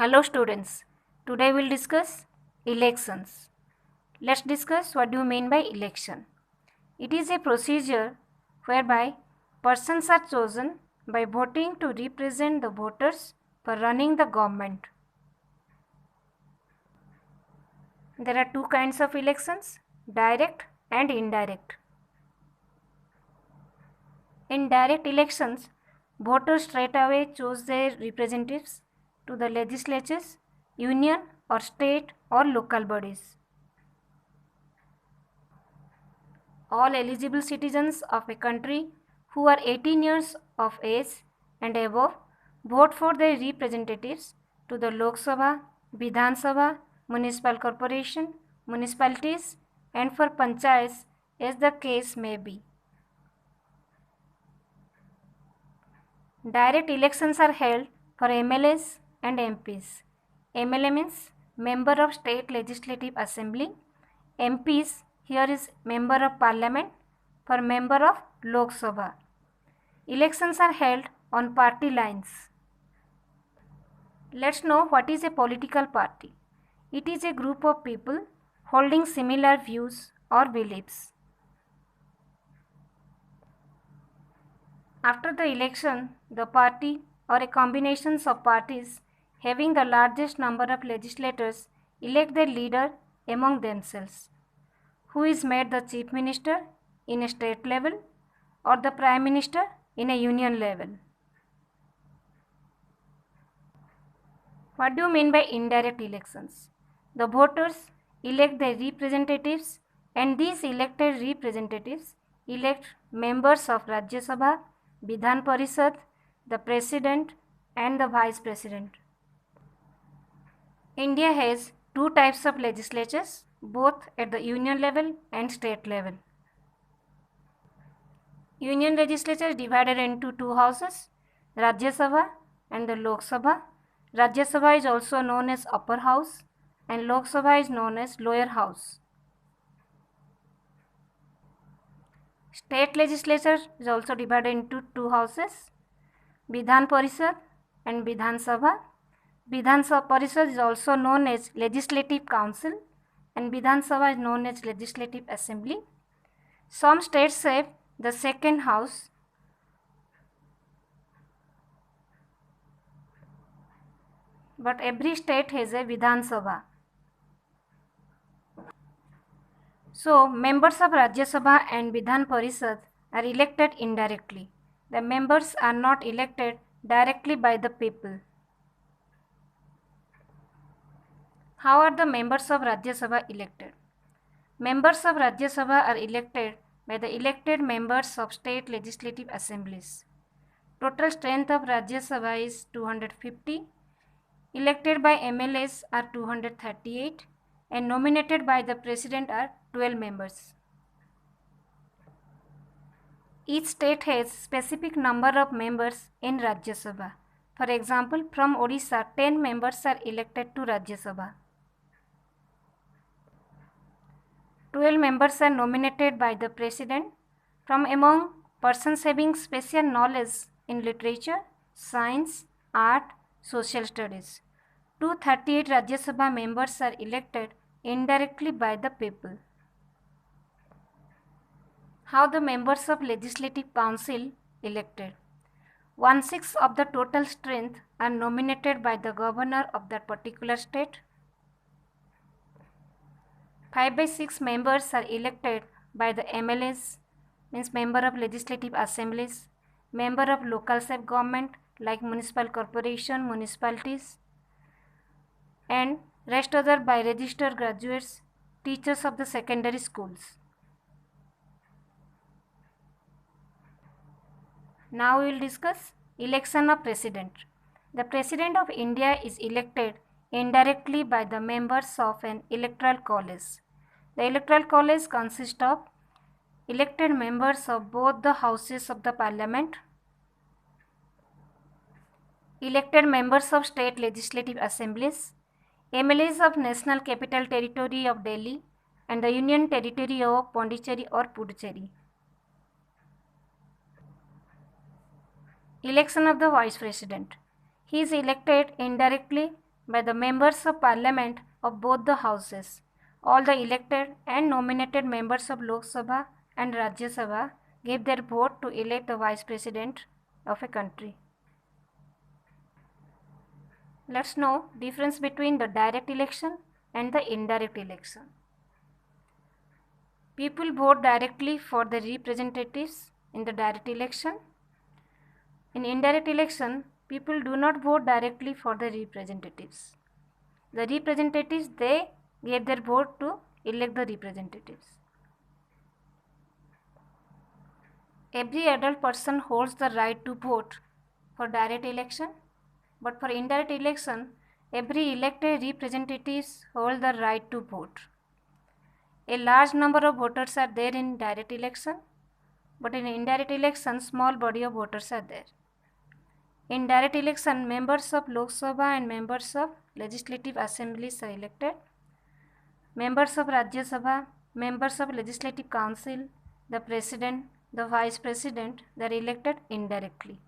Hello students, today we'll discuss elections. Let's discuss what do you mean by election. It is a procedure whereby persons are chosen by voting to represent the voters for running the government. There are two kinds of elections, direct and indirect. In direct elections, voters straight away choose their representatives to the legislatures, union or state or local bodies. All eligible citizens of a country who are 18 years of age and above vote for their representatives to the Lok Sabha, Vidhan Sabha, municipal corporation, municipalities and for panchayats as the case may be. Direct elections are held for MLAs and MPs. MLA means Member of State Legislative Assembly. MPs here is Member of Parliament for Member of Lok Sabha. Elections are held on party lines. Let's know what is a political party. It is a group of people holding similar views or beliefs. After the election, the party or a combination of parties having the largest number of legislators elect their leader among themselves, who is made the chief minister in a state level or the prime minister in a union level. What do you mean by indirect elections? The voters elect their representatives and these elected representatives elect members of Rajya Sabha, Vidhan Parishad, the President and the Vice President. India has two types of legislatures, both at the union level and state level. Union legislature is divided into two houses, Rajya Sabha and the Lok Sabha. Rajya Sabha is also known as upper house and Lok Sabha is known as lower house. State legislature is also divided into two houses, Vidhan Parishad and Vidhan Sabha. Vidhan Parishad is also known as Legislative Council and Vidhan Sabha is known as Legislative Assembly. Some states have the second house, but every state has a Vidhan Sabha. So, members of Rajya Sabha and Vidhan Parishad are elected indirectly. The members are not elected directly by the people. How are the members of Rajya Sabha elected? Members of Rajya Sabha are elected by the elected members of state legislative assemblies. Total strength of Rajya Sabha is 250. Elected by MLAs are 238 and nominated by the President are 12 members. Each state has specific number of members in Rajya Sabha. For example, from Odisha, 10 members are elected to Rajya Sabha. 12 members are nominated by the President from among persons having special knowledge in literature, science, art, social studies. 238 Rajya Sabha members are elected indirectly by the people. How the members of Legislative Council elected? 1/6 of the total strength are nominated by the governor of that particular state. 5/6 members are elected by the MLAs, means member of legislative assemblies, member of local self-government like municipal corporation, municipalities, and rest other by registered graduates, teachers of the secondary schools. Now we will discuss election of President. The President of India is elected indirectly by the members of an electoral college. The electoral college consists of elected members of both the houses of the parliament, elected members of state legislative assemblies, MLAs of National Capital Territory of Delhi and the Union Territory of Pondicherry or Puducherry. Election of the Vice President. He is elected indirectly by the members of parliament of both the houses. All the elected and nominated members of Lok Sabha and Rajya Sabha give their vote to elect the vice president of a country. Let's know difference between the direct election and the indirect election. People vote directly for the representatives in the direct election. In indirect election, people do not vote directly for the representatives. The representatives, they gave their vote to elect the representatives. Every adult person holds the right to vote for direct election, but for indirect election, every elected representatives hold the right to vote. A large number of voters are there in direct election, but in indirect election, small body of voters are there. In direct election, members of Lok Sabha and members of legislative assemblies are elected. Members of Rajya Sabha, members of legislative council, the president, the vice president, they are elected indirectly.